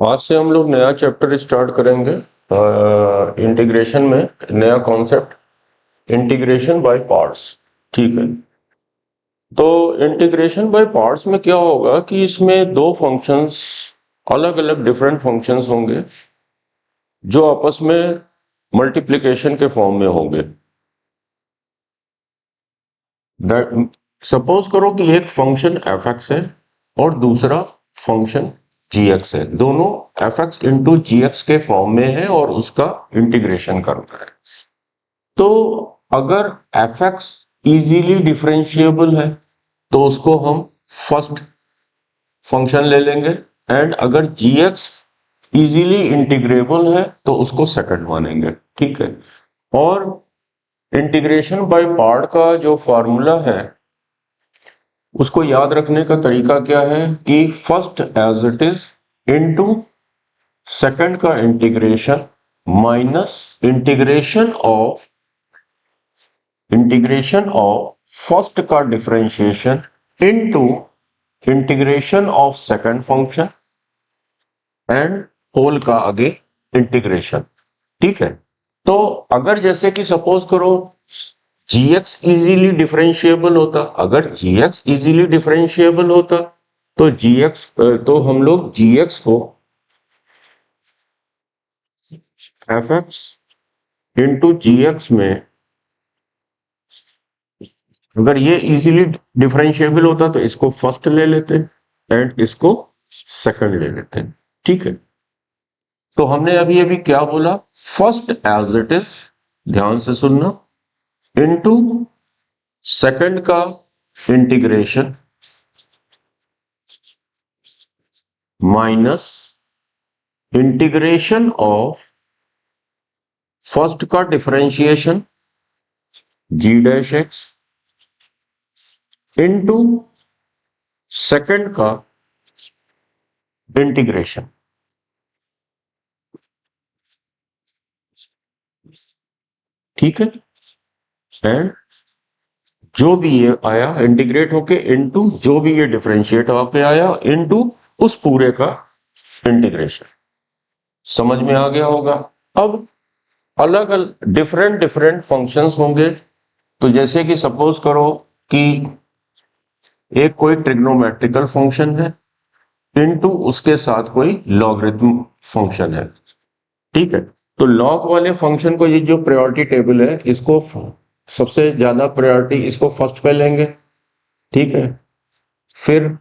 आज से हम लोग नया चैप्टर स्टार्ट करेंगे इंटीग्रेशन में। नया कॉन्सेप्ट इंटीग्रेशन बाय पार्ट्स। ठीक है। तो इंटीग्रेशन बाय पार्ट्स में क्या होगा कि इसमें दो फंक्शंस, अलग अलग डिफरेंट फंक्शंस होंगे जो आपस में मल्टीप्लिकेशन के फॉर्म में होंगे। सपोज करो कि एक फंक्शन एफ एक्स है और दूसरा फंक्शन जी एक्स है। दोनों एफ एक्स इंटू जी एक्स के फॉर्म में है और उसका इंटीग्रेशन करना है। तो अगर एफ एक्स इजीली डिफरेंशिएबल है तो उसको हम फर्स्ट फंक्शन ले लेंगे, एंड अगर जी एक्स इजीली इंटीग्रेबल है तो उसको सेकंड मानेंगे। ठीक है। और इंटीग्रेशन बाय पार्ट का जो फॉर्मूला है उसको याद रखने का तरीका क्या है कि first as it is into second का integration minus integration of first का differentiation into integration of second function and whole का आगे इंटीग्रेशन। ठीक है। तो अगर जैसे कि सपोज करो gx इजीली डिफरेंशिएबल होता, अगर gx इजीली डिफरेंशिएबल होता तो gx तो हम लोग gx को fx इंटू gx में, अगर ये इजीली डिफरेंशिएबल होता तो इसको फर्स्ट ले लेते एंड इसको सेकंड ले लेते। ठीक है। तो हमने अभी अभी क्या बोला, फर्स्ट एज इट इज, ध्यान से सुनना, इनटू सेकंड का integration minus integration of first का डिफरेंशिएशन जी डैश एक्स इनटू सेकंड का इंटीग्रेशन। ठीक है। एंड जो भी ये आया इंटीग्रेट होके इनटू जो भी ये डिफरेंशिएट होके आया इनटू उस पूरे का इंटीग्रेशन। समझ में आ गया होगा। अब अलग अलग डिफरेंट डिफरेंट फंक्शंस होंगे। तो जैसे कि सपोज करो कि एक कोई ट्रिग्नोमेट्रिकल फंक्शन है इनटू उसके साथ कोई लॉगरिथम फंक्शन है। ठीक है। तो लॉग वाले फंक्शन को, ये जो प्रायोरिटी टेबल है इसको सबसे ज्यादा प्रायोरिटी इसको फर्स्ट पे लेंगे। ठीक है। फिर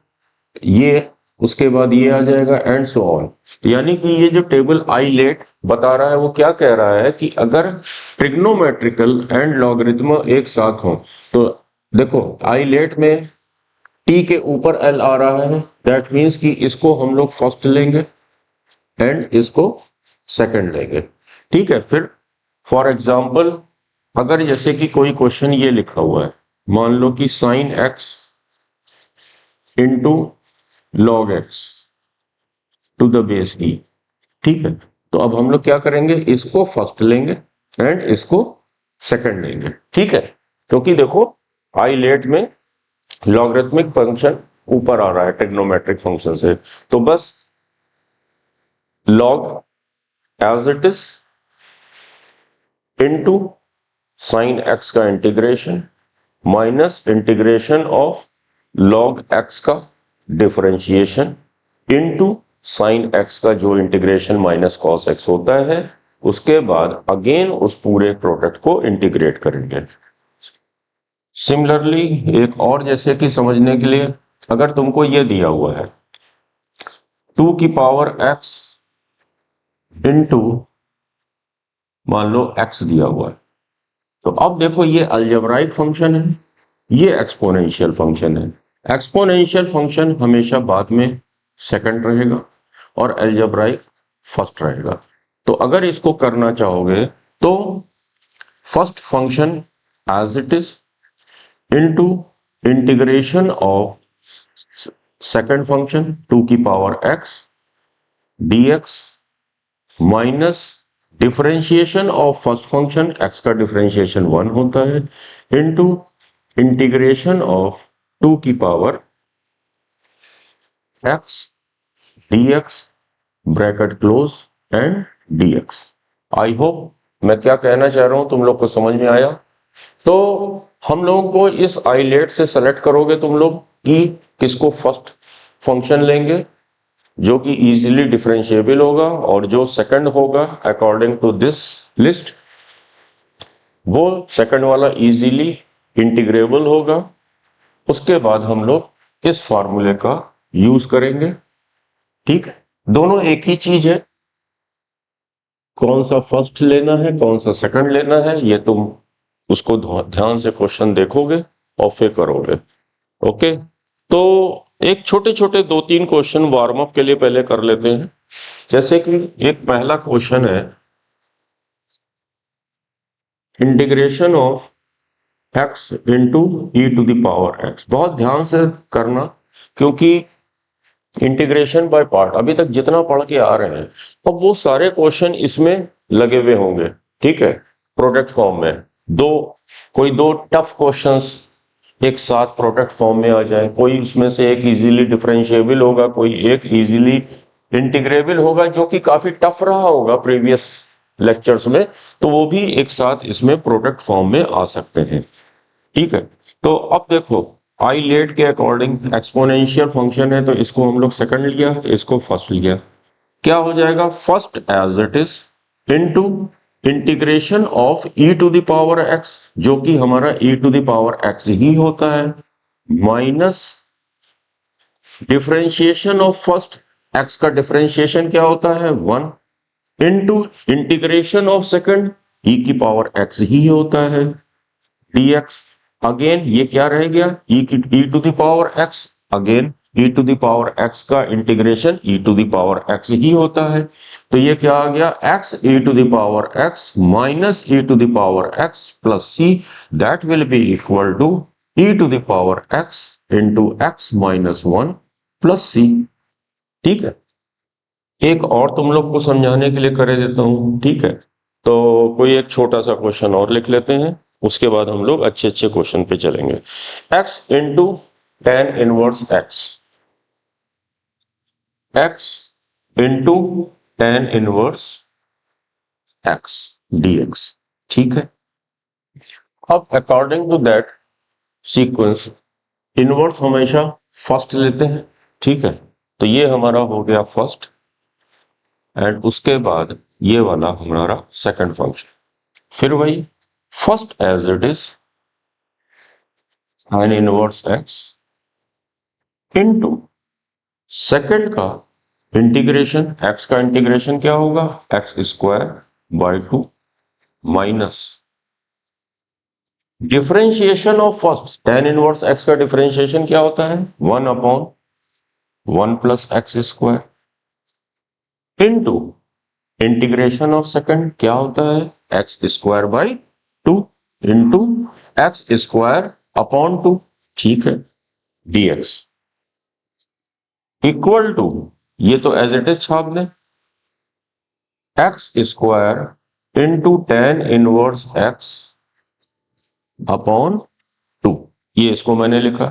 ये, उसके बाद ये आ जाएगा एंड सो ऑन। यानी कि ये जो टेबल आई लेट बता रहा है वो क्या कह रहा है कि अगर ट्रिग्नोमेट्रिकल एंड लॉगरिथम एक साथ हो तो देखो आई लेट में टी के ऊपर एल आ रहा है, दैट मीन्स कि इसको हम लोग फर्स्ट लेंगे एंड इसको सेकंड लेंगे। ठीक है। फिर फॉर एग्जांपल अगर जैसे कि कोई क्वेश्चन ये लिखा हुआ है, मान लो कि sine x into log x to the base e. ठीक है। तो अब हम लोग क्या करेंगे, इसको फर्स्ट लेंगे एंड इसको सेकंड लेंगे। ठीक है। क्योंकि देखो आई लेट में लॉगरिथमिक फंक्शन ऊपर आ रहा है ट्रिग्नोमेट्रिक फंक्शन से, तो बस log as it is into sine x का integration minus integration of log x का डिफरेंशिएशन इनटू साइन x का जो इंटीग्रेशन माइनस कॉस x होता है, उसके बाद अगेन उस पूरे प्रोडक्ट को इंटीग्रेट करेंगे। सिमिलरली एक और जैसे कि समझने के लिए, अगर तुमको यह दिया हुआ है 2 की पावर x इनटू मान लो x दिया हुआ है, तो अब देखो ये अलजेब्राइक फंक्शन है, ये एक्सपोनेंशियल फंक्शन है। एक्सपोनेंशियल फंक्शन हमेशा बाद में सेकंड रहेगा और अलजेब्राइक फर्स्ट रहेगा। तो अगर इसको करना चाहोगे तो first function as it is into integration of second function 2 की power x dx minus differentiation of first function x का डिफरेंशिएशन 1 होता है इनटू इंटीग्रेशन ऑफ 2 की power x dx bracket close and dx। I hope मैं क्या कहना चाह रहा हूं तुम लोग को समझ में आया। तो हम लोगों को इस आइलेट से सेलेक्ट करोगे तुम लोग कि किसको फर्स्ट फंक्शन लेंगे जो कि इजीली डिफरेंशिएबल होगा, और जो सेकंड होगा अकॉर्डिंग टू दिस लिस्ट वो सेकंड वाला इजीली इंटीग्रेबल होगा। उसके बाद हम लोग इस फार्मूले का यूज करेंगे। ठीक है, दोनों एक ही चीज है, कौन सा फर्स्ट लेना है कौन सा सेकंड लेना है ये तुम उसको ध्यान से क्वेश्चन देखोगे और फिर करोगे। ओके, तो एक छोटे छोटे 2-3 क्वेश्चन वार्म अप के लिए पहले कर लेते हैं। जैसे कि एक पहला क्वेश्चन है, integration of x into E to the power x। बहुत ध्यान से करना, क्योंकि इंटीग्रेशन बाय पार्ट अभी तक जितना पढ़ के आ रहे हैं अब वो सारे क्वेश्चन इसमें लगे हुए होंगे। ठीक है, प्रोडक्ट फॉर्म में कोई दो टफ क्वेश्चंस एक साथ प्रोडक्ट फॉर्म में आ जाए, कोई उसमें से एक इजीली डिफरेंशिएबल होगा, कोई एक इजीली इंटीग्रेबल होगा जो कि काफी टफ रहा होगा प्रीवियस लेक्चर्स में, तो वो भी एक साथ इसमें प्रोडक्ट फॉर्म में आ सकते हैं। ठीक है, तो अब देखो आई लेट के अकॉर्डिंग एक्सपोनेंशियल फंक्शन है तो इसको हम लोग सेकंड लिया, इसको फर्स्ट लिया। क्या हो जाएगा, first as it is into integration of E to the power X, जो कि हमारा E to the power x ही होता है, minus differentiation of first, X का डिफरेंशिएशन क्या होता है 1, into integration of second E की पावर एक्स ही होता है dx। अगेन ये क्या रह गया, e to the power x, again e to the power x का integration e to the power x ही होता है। तो ये क्या आ गया, x e to the power x minus e to the power x plus c, that will be equal to e to the power x into x minus 1 plus c. ठीक है, एक और तुम लोग को समझाने के लिए कर देता हूं। ठीक है, तो कोई एक छोटा सा क्वेश्चन और लिख लेते हैं, उसके बाद हम लोग अच्छे अच्छे क्वेश्चन पे चलेंगे। x into tan inverse X, x into tan inverse X dx। ठीक है, अब according to that sequence inverse हमेशा फर्स्ट लेते हैं। ठीक है, तो ये हमारा हो गया फर्स्ट, एंड उसके बाद ये वाला हमारा सेकंड फंक्शन। फिर वही first as it is tan inverse X into second का इंटीग्रेशन, एक्स का इंटीग्रेशन क्या होगा X square by 2 minus differentiation of first, tan inverse x का डिफरेंशिएशन क्या होता है 1 upon 1 plus x square into integration of second क्या होता है x square by 2 into X square upon 2। ठीक है, dx इक्वल टू, ये तो एज इट इज छाप दें, x square into tan inverse x upon 2, ये इसको मैंने लिखा।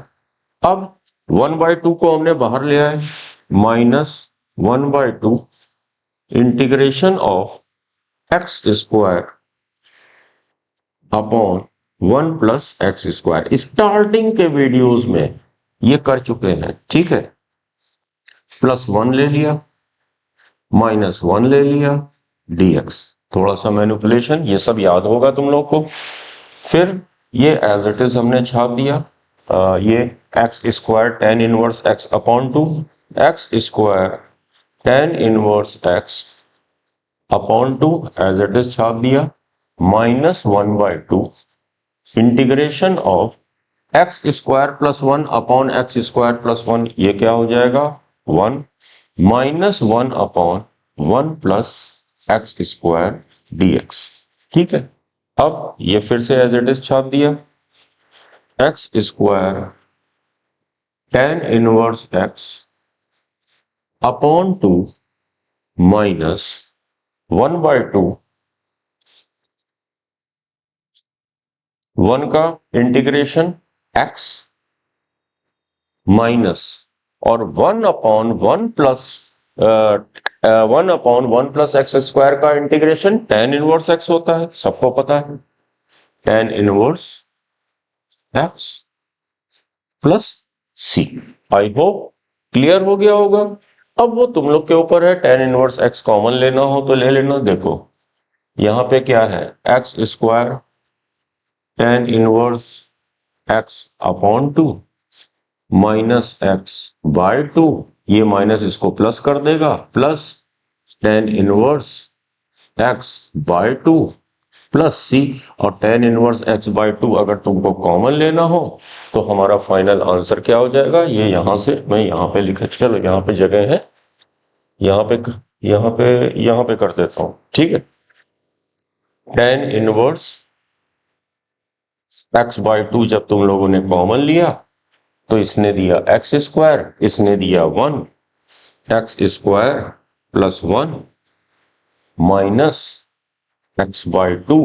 अब 1/2 को हमने बाहर ले आए, minus 1/2 integration of X square upon 1 plus x square. Starting के वीडियोस में ये कर चुके हैं। ठीक है, प्लस 1 ले लिया माइनस 1 ले लिया dx, थोड़ा सा मैनिपुलेशन, ये सब याद होगा तुम लोग को। फिर ये एज इट इज हमने छाप दिया, ये X square tan inverse x upon 2, X square tan inverse x upon 2 as it is छाप दिया, minus 1/2 integration of X square plus 1 upon X square plus 1, ये क्या हो जाएगा 1 minus 1 upon 1 plus x square dx। ठीक है, अब ये फिर से एज इट इज छाप दिया, X square tan inverse x upon 2 minus 1/2 1 का इंटीग्रेशन x माइनस और 1 upon 1 plus 1 upon 1 plus x square का इंटीग्रेशन tan इनवर्स एक्स होता है, सबको पता है, tan inverse X plus C. I hope clear हो गया होगा। अब वो तुम लोग के ऊपर है, tan इनवर्स एक्स कॉमन लेना हो तो ले लेना। देखो यहां पे क्या है, x square tan inverse x upon 2 minus x by 2, ये माइनस इसको प्लस कर देगा, plus tan inverse x by 2 plus c. और tan इनवर्स एक्स बाय 2 अगर तुमको कॉमन लेना हो तो हमारा फाइनल आंसर क्या हो जाएगा, ये यहां से मैं यहां पे लिखा, चलो यहां पे जगह है, यहां पे यहां पे कर देता हूं, ठीक है। tan इनवर्स एक्स बाय 2 जब तुम लोगों ने कॉमन लिया तो इसने दिया एक्स स्क्वायर, इसने दिया 1, X square plus 1 minus x by 2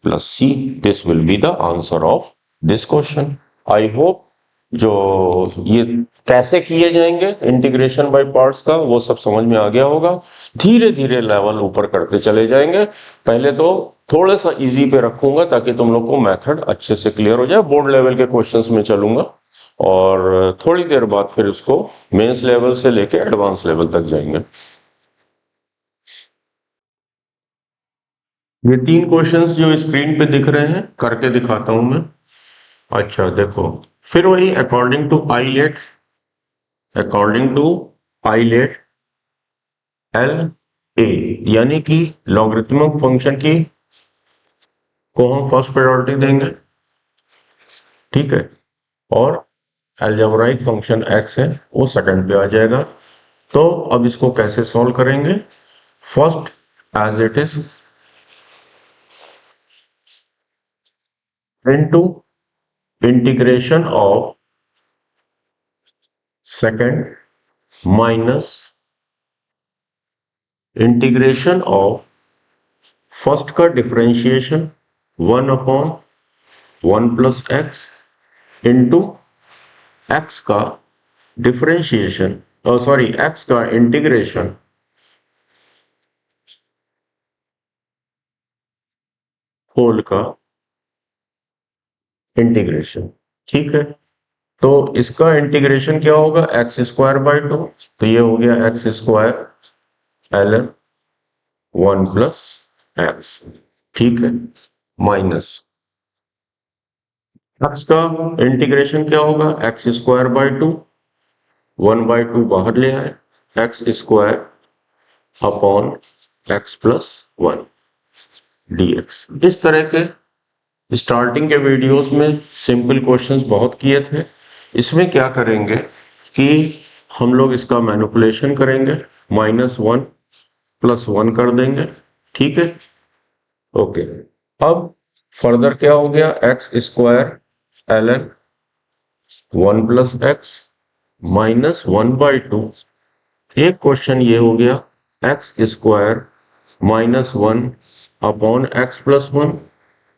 plus C. This will be the answer of this question. I hope जो ये कैसे किए जाएंगे इंटीग्रेशन बाय पार्ट्स का वो सब समझ में आ गया होगा। धीरे धीरे लेवल ऊपर करते चले जाएंगे। पहले तो थोड़ा सा इजी पे रखूंगा ताकि तुम लोग को मेथड अच्छे से क्लियर हो जाए। बोर्ड लेवल के क्वेश्चंस में चलूंगा और थोड़ी देर बाद फिर उसको मेंस लेवल से लेके एडवांस लेवल तक जाएंगे। ये 3 क्वेश्चंस जो स्क्रीन पे दिख रहे हैं करके दिखाता हूं मैं। अच्छा देखो, फिर वही according to ILATE L A, यानी कि लॉगरिथमिक फंक्शन की को हम फर्स्ट प्रायोरिटी देंगे, ठीक है, और अलजेब्राइक फंक्शन एक्स है वो सेकंड पे आ जाएगा। तो अब इसको कैसे सॉल्व करेंगे, first as it is into integration of second minus integration of first का differentiation 1 upon 1 plus x into x का डिफरेंशिएशन, सॉरी एक्स का इंटीग्रेशन होल का इंटीग्रेशन, ठीक है। तो इसका इंटीग्रेशन क्या होगा, एक्स स्क्वायर बाय 2, तो ये हो गया x square L 1 plus x, ठीक है, माइनस एक्स का इंटीग्रेशन क्या होगा, एक्स स्क्वायर बाय 2, 1 बाय 2 बाहर ले आए, x square upon x plus 1 dx। इस तरह के स्टार्टिंग के वीडियोस में सिंपल क्वेश्चंस बहुत किए थे। इसमें क्या करेंगे कि हम लोग इसका मैनिपुलेशन करेंगे, -1 प्लस 1 कर देंगे, ठीक है, ओके। अब फर्दर क्या हो गया, x square ln 1 plus x minus 1 by 2। एक क्वेश्चन ये हो गया x square -1 upon x plus 1,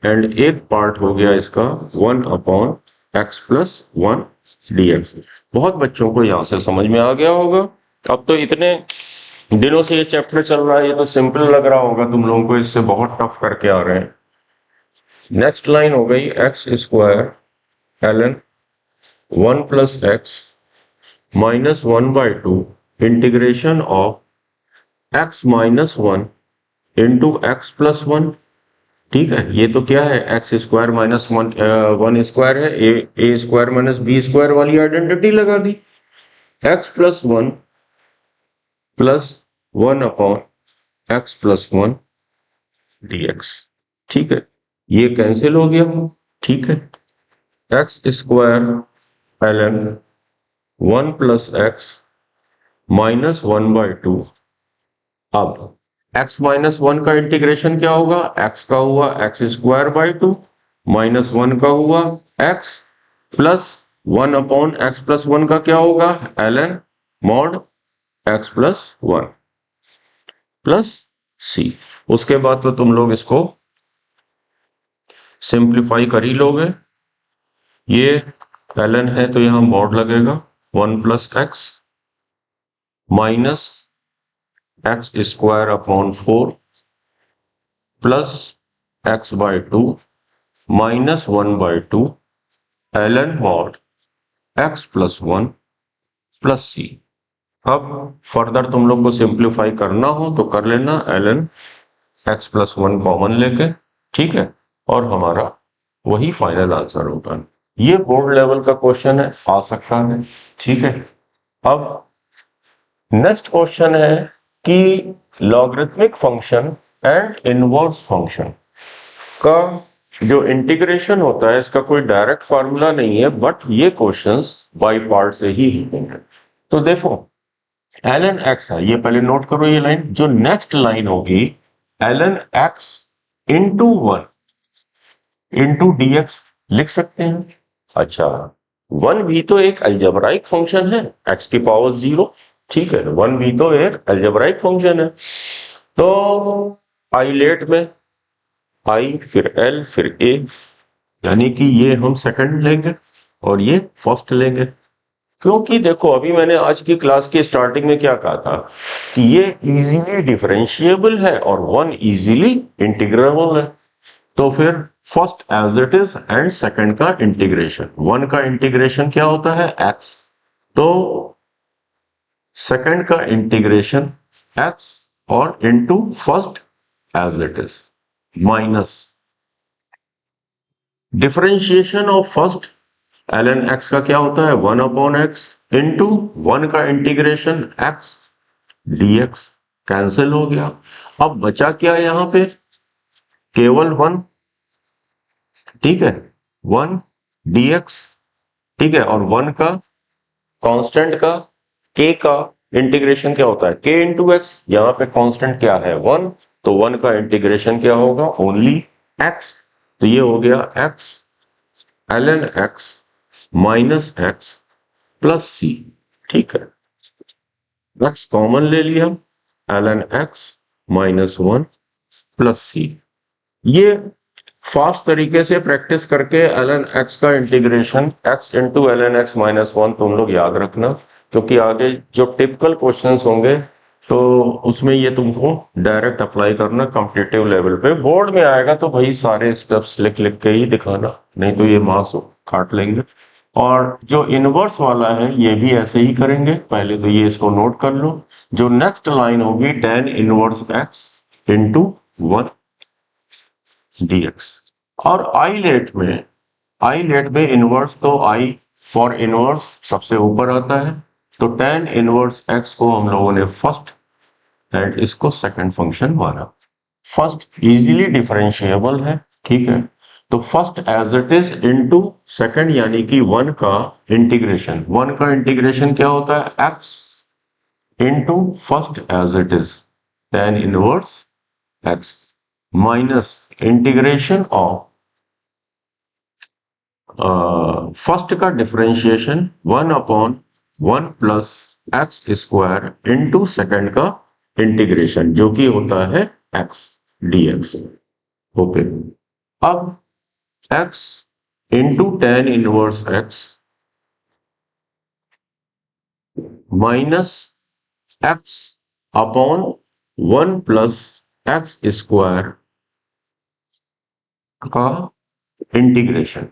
and एक पार्ट हो गया इसका 1 अपॉन एक्स प्लस 1 dx। बहुत बच्चों को यहां से समझ में आ गया होगा। अब तो इतने दिनों से ये चैप्टर चल रहा है, ये तो सिंपल लग रहा होगा तुम लोगों को, इससे बहुत टफ करके आ रहे हैं। नेक्स्ट लाइन हो गई x square ln 1 plus x minus 1 by 2 integration of x minus 1 into x plus 1, ठीक है। ये तो क्या है, एक्स स्क्वायर माइनस 1 स्क्वायर है, a square minus b square वाली आइडेंटिटी लगा दी, x plus 1 plus 1 upon x plus 1 dx, ठीक है, ये कैंसिल हो गया, ठीक है। X square ln 1 plus x minus 1 by 2। अब x माइनस 1 का इंटीग्रेशन क्या होगा, x का हुआ एक्स स्क्वायर बाई 2 माइनस 1 का हुआ x plus 1 upon x plus 1 का क्या होगा, ln mod x plus 1 plus c। उसके बाद तो तुम लोग इसको सिंप्लीफाई कर ही लोगे। ये ln है तो यहां मॉड लगेगा 1 plus x minus x square upon 4 plus x by 2 minus 1/2 ln mod x plus 1 plus c. अब फर्दर तुम लोग को सिंप्लीफाई करना हो तो कर लेना ln एक्स प्लस 1 कॉमन लेके, ठीक है, और हमारा वही फाइनल आंसर होगा। ये बोर्ड लेवल का क्वेश्चन है, आ सकता है, ठीक है। अब नेक्स्ट क्वेश्चन है कि logarithmic function and inverse function का जो इंटीग्रेशन होता है इसका कोई डायरेक्ट फार्मूला नहीं है, बट ये क्वेश्चंस बाय पार्ट से ही होंगे। तो देखो ln x है, ये पहले नोट करो ये लाइन। जो नेक्स्ट लाइन होगी ln x into 1 into dx लिख सकते हैं। अच्छा, 1 भी तो एक अलजेब्राइक फंक्शन है x की पावर 0, ठीक है, 1 भी तो एक अलजेब्राइक फंक्शन है। तो आइलेट में i फिर l फिर a, यानी कि ये हम सेकंड लेंगे और ये फर्स्ट लेंगे, क्योंकि देखो अभी मैंने आज की क्लास की स्टार्टिंग में क्या कहा था कि ये इजीली डिफरेंशिएबल है और 1 इजीली इंटीग्रेबल है। तो फिर first as it is and second का इंटीग्रेशन, 1 का इंटीग्रेशन क्या होता है x, तो सेकंड का इंटीग्रेशन x और into first as it is minus differentiation of first ln x का क्या होता है 1 अपॉन एक्स इंटू 1 का इंटीग्रेशन x dx, कैंसिल हो गया। अब बचा क्या यहां पे, केवल 1, ठीक है, 1 dx, ठीक है, और 1 का कांस्टेंट का k का इंटीग्रेशन क्या होता है k इंटू एक्स, यहां पे कांस्टेंट क्या है 1, तो 1 का इंटीग्रेशन क्या होगा ओनली x, तो ये हो गया x ln x minus x plus c, ठीक है, x कॉमन ले लिया ln x minus 1 plus c. ये फास्ट तरीके से प्रैक्टिस करके ln x का integration x into ln x minus 1 तुम लोग याद रखना, क्योंकि आगे जो टिपिकल क्वेश्चंस होंगे तो उसमें ये तुमको डायरेक्ट अप्लाई करना कॉम्पिटिटिव लेवल पे। बोर्ड में आएगा तो भाई सारे स्टेप्स लिख लिख के ही दिखाना, नहीं तो ये मार्क्स काट लेंगे। और जो इनवर्स वाला है ये भी ऐसे ही करेंगे, पहले तो ये इसको नोट कर लो। जो नेक्स्ट लाइन होगी tan inverse x into 1 dx, और आईलेट में इनवर्स तो i फॉर इनवर्स सबसे ऊपर आता है, तो tan इनवर्स x को हम लोगों ने फर्स्ट एंड इसको सेकंड फंक्शन माना। फर्स्ट इजीली डिफरेंशिएबल है, ठीक है, तो first as it is into second, यानी कि 1 का इंटीग्रेशन, 1 का इंटीग्रेशन क्या होता है x into first as it is tan inverse x minus integration of first का differentiation 1 upon 1 plus x square into second का इंटीग्रेशन जो कि होता है x dx। ओके, अब x into tan inverse x minus x upon 1 plus x square का integration.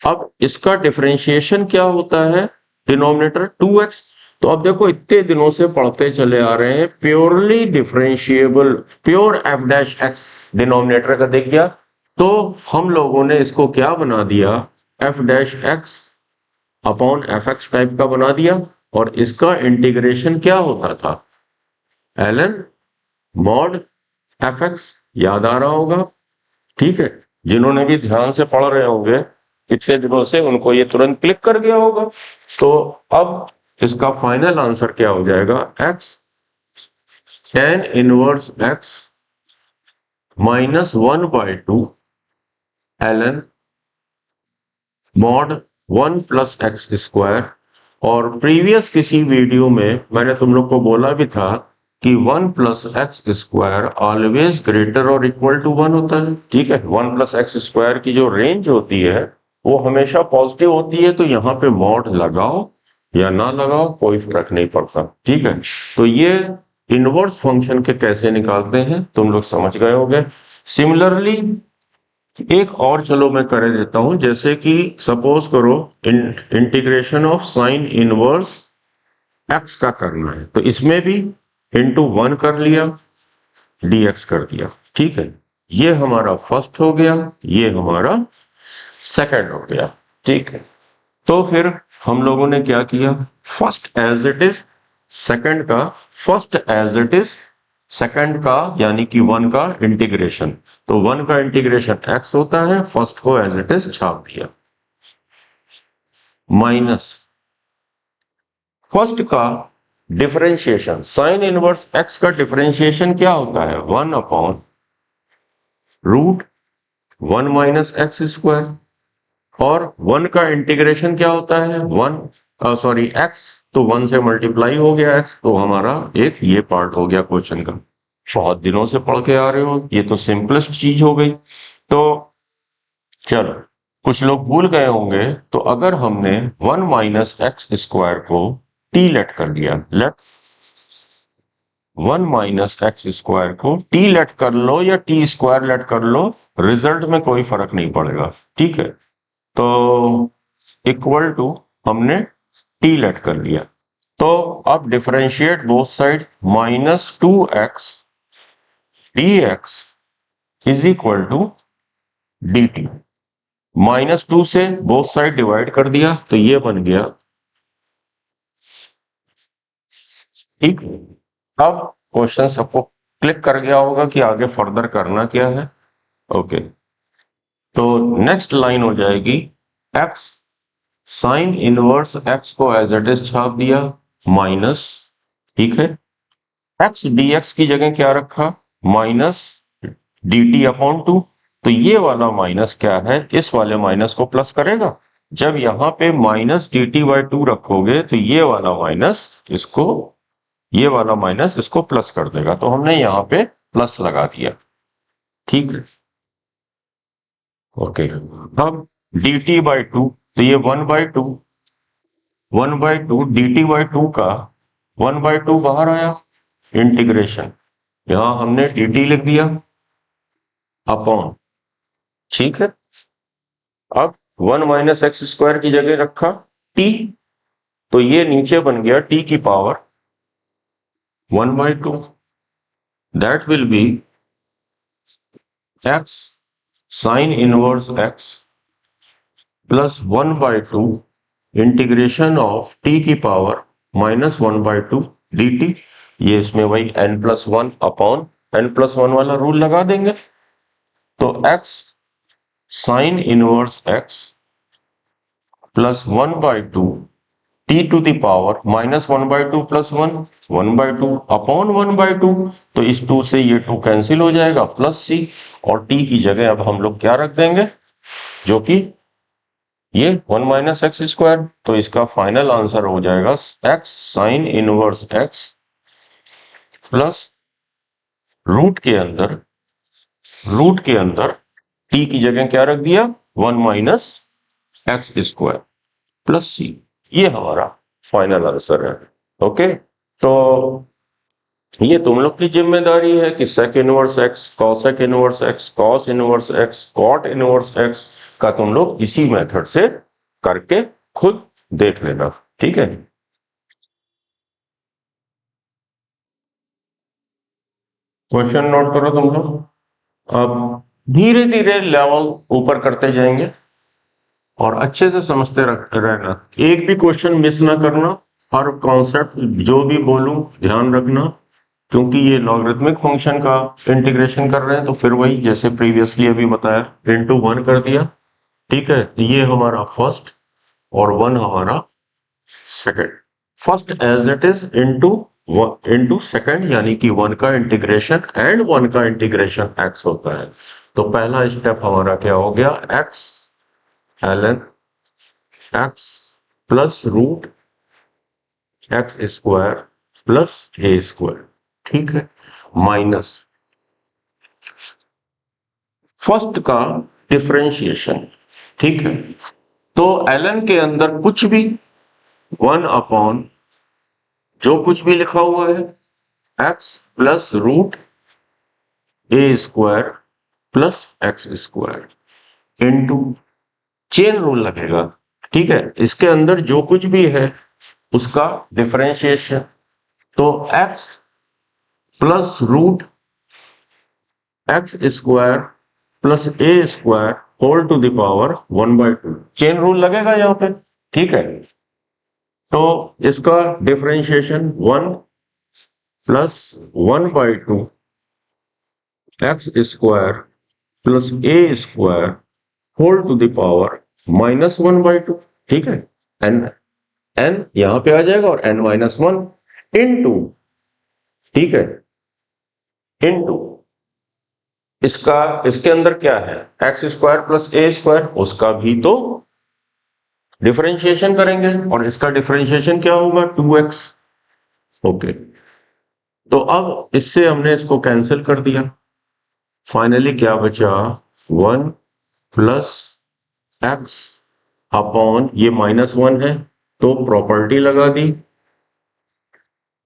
अब इसका डिफरेंशिएशन क्या होता है, डिनोमिनेटर 2x। तो अब देखो इतने दिनों से पढ़ते चले आ रहे हैं purely differentiable, pure f dash x denominator का देख गया, तो हम लोगों ने इसको क्या बना दिया f dash x upon F x type का बना दिया, और इसका इंटीग्रेशन क्या होता था ln मॉड एफ एक्स, याद आ रहा होगा, ठीक है, जिन्होंने भी ध्यान से पढ़ रहे होंगे पिछले दिनों से उनको ये तुरंत क्लिक कर गया होगा। तो अब इसका फाइनल आंसर क्या हो जाएगा x tan inverse x minus 1/2 ln mod 1 plus x square. और प्रीवियस किसी वीडियो में मैंने तुम लोग को बोला भी था कि 1 plus x square always greater और इक्वल टू 1 होता है, ठीक है, 1 प्लस एक्स स्क्वायर की जो रेंज होती है वो हमेशा पॉजिटिव होती है, तो यहाँ पे मॉड लगाओ या ना लगाओ कोई फर्क नहीं पड़ता, ठीक है। तो ये इनवर्स फंक्शन के कैसे निकालते हैं तुम लोग समझ गए होंगे। सिमिलरली एक और चलो मैं कर देता हूं, जैसे कि सपोज करो integration of sine inverse x का करना है, तो इसमें भी इंटू 1 कर लिया, dx कर दिया, ठीक है। ये हमारा फर्स्ट हो गया, ये हमारा सेकंड हो गया, ठीक है। तो फिर हम लोगों ने क्या किया, first as it is, second का first as it is, second का यानी कि 1 का इंटीग्रेशन, तो 1 का इंटीग्रेशन x होता है, फर्स्ट को एज इट इज छाप दिया, माइनस फर्स्ट का डिफरेंशिएशन, साइन इनवर्स x का डिफरेंशिएशन क्या होता है, 1 upon root 1 minus x square, और 1 का इंटीग्रेशन क्या होता है, 1 सॉरी x, तो 1 से मल्टीप्लाई हो गया x, तो हमारा एक ये पार्ट हो गया क्वेश्चन का। बहुत दिनों से पढ़ के आ रहे हो, ये तो सिंपलेस्ट चीज हो गई। तो चलो कुछ लोग भूल गए होंगे, तो अगर हमने 1 माइनस एक्स स्क्वायर को t लेट कर दिया, लेट 1 माइनस एक्स स्क्वायर को t लेट कर लो या t स्क्वायर लेट कर लो, रिजल्ट में कोई फर्क नहीं पड़ेगा, ठीक है। तो इक्वल टू हमने t लेट कर लिया, तो अब differentiate both side, minus 2x dx is equal to dt, -2 से बोथ साइड डिवाइड कर दिया, तो ये बन गया, ठीक। अब क्वेश्चन सबको क्लिक कर गया होगा कि आगे फर्दर करना क्या है, ओके। तो नेक्स्ट लाइन हो जाएगी x साइन इनवर्स x को एज इट इज छाप दिया, माइनस, ठीक है, x dx की जगह क्या रखा, माइनस dt अपॉन 2, तो ये वाला माइनस क्या है, इस वाले माइनस को प्लस करेगा, जब यहां पे माइनस dt बाई 2 रखोगे तो ये वाला माइनस इसको, ये वाला माइनस इसको प्लस कर देगा, तो हमने यहां पे प्लस लगा दिया, ठीक है, ओके। अब dt बाई 2, तो ये 1 बाई 2, 1 बाई 2 dt बाई 2 का 1 बाई 2 बाहर आया, इंटीग्रेशन, यहां हमने dt लिख दिया अपॉन, ठीक है। अब 1 माइनस एक्स स्क्वायर की जगह रखा t, तो ये नीचे बन गया t की power 1 by 2, that will B x sine inverse x plus 1 by 2 integration of t की पावर माइनस 1 बाई 2 dt, ये इसमें वही n+1 अपॉन n+1 वाला रूल लगा देंगे, तो x sine inverse x plus 1 by 2 t to the power minus 1 by 2 plus 1, 1 by 2 upon 1 by 2, तो इस 2 से ये 2 कैंसिल हो जाएगा, प्लस c, और t की जगह अब हम लोग क्या रख देंगे, जो कि ये 1 माइनस एक्स स्क्वायर, तो इसका फाइनल आंसर हो जाएगा x sine inverse x plus root के अंदर t की जगह क्या रख दिया, 1 minus x square plus c, ये हमारा फाइनल आंसर है, ओके। तो ये तुम लोग की जिम्मेदारी है कि sec inverse x, cosec inverse x, cos inverse x, cot inverse x का तुम लोग इसी मेथड से करके खुद देख लेना, ठीक है। क्वेश्चन नोट करो तुम लोग, अब धीरे धीरे लेवल ऊपर करते जाएंगे और अच्छे से समझते रहना, एक भी क्वेश्चन मिस ना करना, हर कॉन्सेप्ट जो भी बोलूं ध्यान रखना, क्योंकि ये लॉगरिथमिक फंक्शन का इंटीग्रेशन कर रहे हैं, तो फिर वही जैसे प्रीवियसली अभी बताया, इनटू 1 कर दिया, ठीक है, ये हमारा फर्स्ट और 1 हमारा second, first as it is into second, यानी कि 1 का इंटीग्रेशन एंड 1 का इंटीग्रेशन x होता है, तो पहला स्टेप हमारा क्या हो गया, x ln x plus root x square plus a square, ठीक है, माइनस फर्स्ट का डिफरेंशिएशन, ठीक है, तो ln के अंदर कुछ भी 1 अपॉन जो कुछ भी लिखा हुआ है x plus root a square plus x square into chain rule लगेगा। ठीक है, इसके अंदर जो कुछ भी है उसका डिफरेंशिएशन, तो x plus root x square plus a square whole to the power 1/2 chain rule लगेगा यहां पे। ठीक है, तो इसका differentiation 1 plus 1/2 x square plus a square whole to the power -1/2। ठीक है, एन एन यहां पे आ जाएगा और n-1 इनटू, ठीक है, इनटू इसका, इसके अंदर क्या है x square plus a square, उसका भी तो डिफरेंशिएशन करेंगे और इसका डिफरेंशिएशन क्या होगा 2x। ओके, तो अब इससे हमने इसको कैंसिल कर दिया, फाइनली क्या बचा 1 प्लस एक्स अपॉन ये -1 है तो प्रॉपर्टी लगा दी,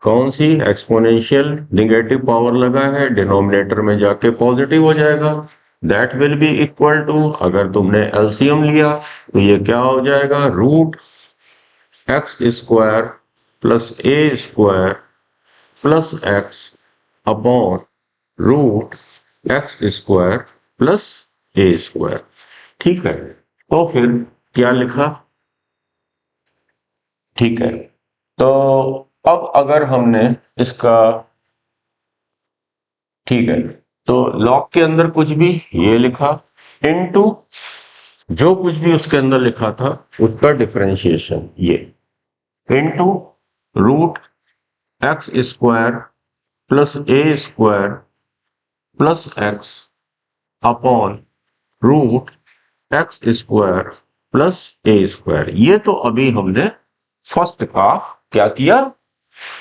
कौन सी, एक्सपोनेंशियल, नेगेटिव पावर लगा है, डिनोमिनेटर में जाके पॉजिटिव हो जाएगा, that will be equal to, अगर तुमने एलसीएम लिया तो ये क्या हो जाएगा root x square plus a square plus x upon root x square plus a square. ठीक है, तो फिर क्या लिखा, ठीक है, तो अब अगर हमने इसका, ठीक है, तो लॉग के अंदर कुछ भी ये लिखा इनटू जो कुछ भी उसके अंदर लिखा था उसका डिफरेंशिएशन ये into root x square plus a square plus x upon root x square plus a square. ये तो अभी हमने फर्स्ट का क्या किया,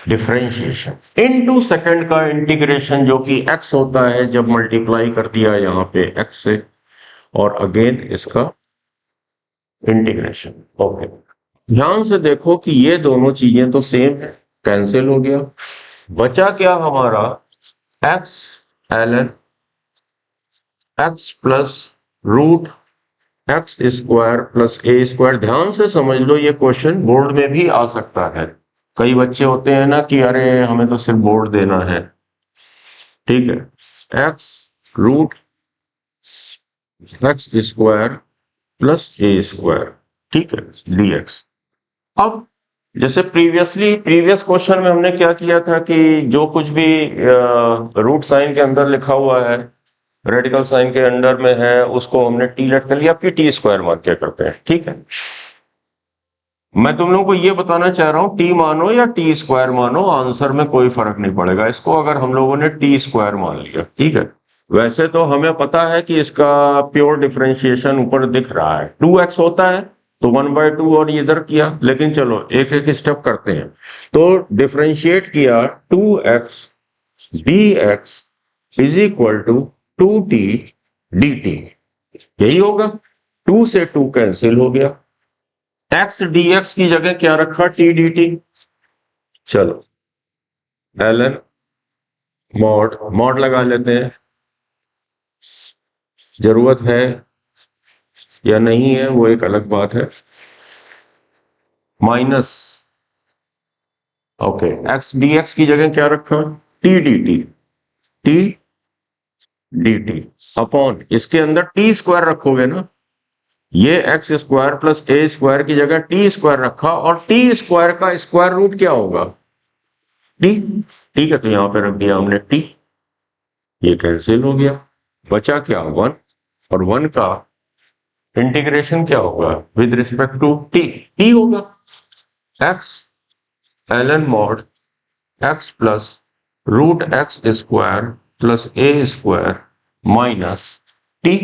डिफरेंशिएशन, इनटू सेकंड का इंटीग्रेशन जो कि x होता है जब मल्टीप्लाई कर दिया यहां पे x से, और अगेन इसका इंटीग्रेशन। ओके, ध्यान से देखो कि ये दोनों चीजें तो सेम है, कैंसिल हो गया, बचा क्या हमारा x ln x plus root x square plus a square. ध्यान से समझ लो, ये क्वेश्चन बोर्ड में भी आ सकता है, कई बच्चे होते हैं ना कि अरे हमें तो सिर्फ बोर्ड देना है। ठीक है, x root x square plus a square, ठीक है, dx। अब जैसे प्रीवियस क्वेश्चन में हमने क्या किया था कि जो कुछ भी रूट साइन के अंदर लिखा हुआ है, रेडिकल साइन के अंडर में है, उसको हमने टी लेट कर लिया, फिर टी स्क्वायर मान के करते हैं। ठीक है, मैं तुम लोगों को ये बताना चाह रहा हूं टी मानो या टी स्क्वायर मानो, आंसर में कोई फर्क नहीं पड़ेगा इसको, अगर हम लोगों ने टी स्क्वायर मान लिया। ठीक है, वैसे तो हमें पता है कि इसका प्योर डिफरेंशिएशन ऊपर दिख रहा है 2x होता है तो 1/2 और इधर किया, लेकिन चलो एक एक स्टेप करते हैं। तो डिफरेंशिएट किया 2x dx is equal to 2t dt, यही होगा, 2 से 2 कैंसिल हो गया, एक्स dx की जगह क्या रखा टी dt, चलो ln मॉड लगा लेते हैं, जरूरत है या नहीं है वो एक अलग बात है, माइनस, ओके, एक्स dx की जगह क्या रखा टी dt अपॉन, इसके अंदर टी स्क्वायर रखोगे ना, ये X square plus a square की जगह टी स्क्वायर रखा, और टी स्क्वायर का स्क्वायर रूट क्या होगा टी। ठीक है, तो यहां पे रख दिया हमने टी, ये कैंसिल हो गया, बचा क्या 1, और 1 का इंटीग्रेशन क्या होगा विद रिस्पेक्ट टू टी होगा, x ln mod x plus root x square plus a square minus t,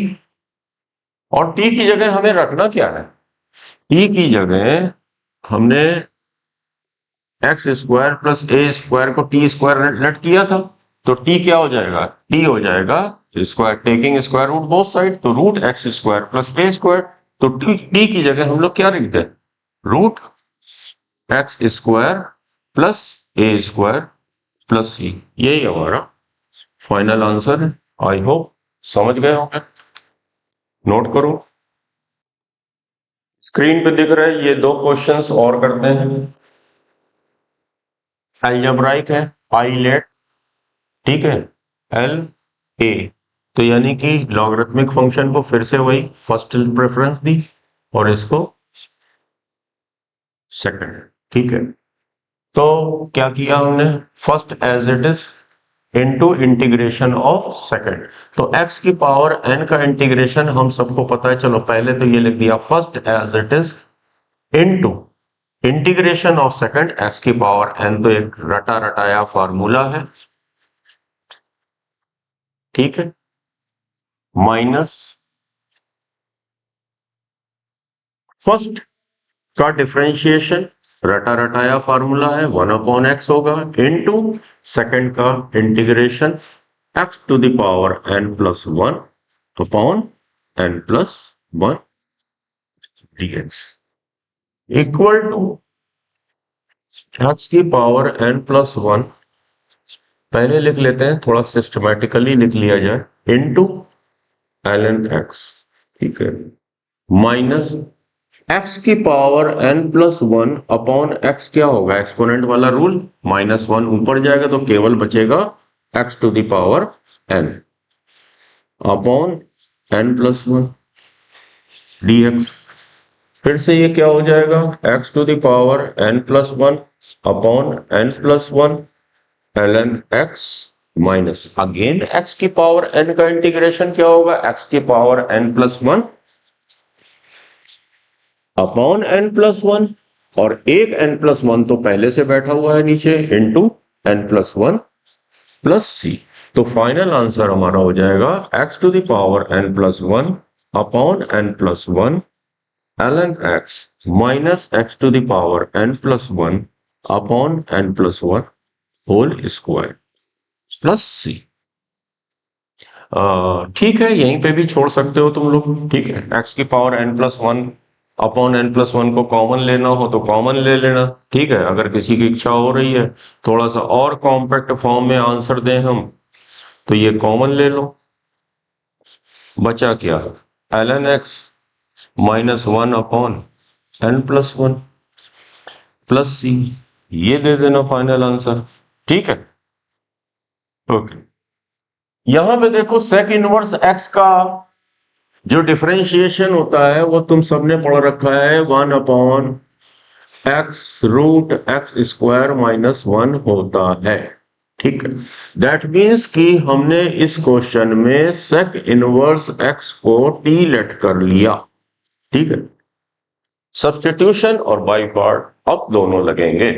और टी की जगह हमें रखना क्या है, टी की जगह हमने x square plus a square को टी स्क्वायर लेट किया था, तो टी क्या हो जाएगा, टी हो जाएगा square taking square root both side, तो root x square plus a square, तो टी की जगह हम लोग क्या लिख दें root x square plus a square plus c, यही हमारा फाइनल आंसर है। आई होप समझ गए होंगे। नोट करो, स्क्रीन पे दिख रहा है, ये दो क्वेश्चंस और करते हैं। अलजेब्राइक है, पाइलेट, ठीक है, एल ए, तो यानी कि लॉगरिथमिक फंक्शन को फिर से वही फर्स्ट प्रेफरेंस दी और इसको सेकंड, ठीक है। तो क्या किया हमने, first as it is into integration of second, तो x की पावर n का इंटीग्रेशन हम सबको पता है, चलो पहले तो ये लिख दिया first as it is into integration of second x की पावर n, तो एक रटा रटाया फार्मूला है, ठीक है, माइनस फर्स्ट का डिफरेंशिएशन, रटा रटाया फार्मूला है 1/x होगा, इनटू सेकंड का integration x to the power n plus 1 upon n plus 1 dx equal to x की पावर n प्लस 1, पहले लिख लेते हैं, थोड़ा सिस्टमैटिकली लिख लिया जाए, इनटू ln x, ठीक है, माइनस x की power n plus 1 upon x, क्या होगा, एक्सपोनेंट वाला रूल, -1 ऊपर जाएगा तो केवल बचेगा x to the power n upon n plus 1 dx, फिर से ये क्या हो जाएगा, x to the power n plus 1 upon n plus 1 ln x, minus again x की पावर n का इंटीग्रेशन क्या होगा, x की power n plus 1 upon n plus 1, और एक n प्लस 1 तो पहले से बैठा हुआ है नीचे, into n plus 1 plus c, तो फाइनल आंसर हमारा हो जाएगा x to the power n plus 1 upon n plus 1 ln x minus x to the power n plus 1 upon n plus 1 whole square plus c. ठीक है, यहीं पे भी छोड़ सकते हो तुम लोग, ठीक है, x की power n plus 1 upon n plus 1 को कॉमन लेना हो तो कॉमन ले लेना, ठीक है, अगर किसी की इच्छा हो रही है थोड़ा सा और कॉम्पैक्ट फॉर्म में आंसर दें हम, तो ये कॉमन ले लो, बचा क्या, ln x minus 1 upon n plus 1 plus c, ये दे देना फाइनल आंसर, ठीक है, ओके। यहां पे देखो सेक इनवर्स x का जो डिफरेंशिएशन होता है वो तुम सबने पढ़ रखा है, 1 upon x root x square minus 1 होता है, ठीक है। दैट मीन्स कि हमने इस क्वेश्चन में सेक इनवर्स x को t लेट कर लिया, ठीक है, सब्स्टिट्यूशन और बाई पार्ट अब दोनों लगेंगे,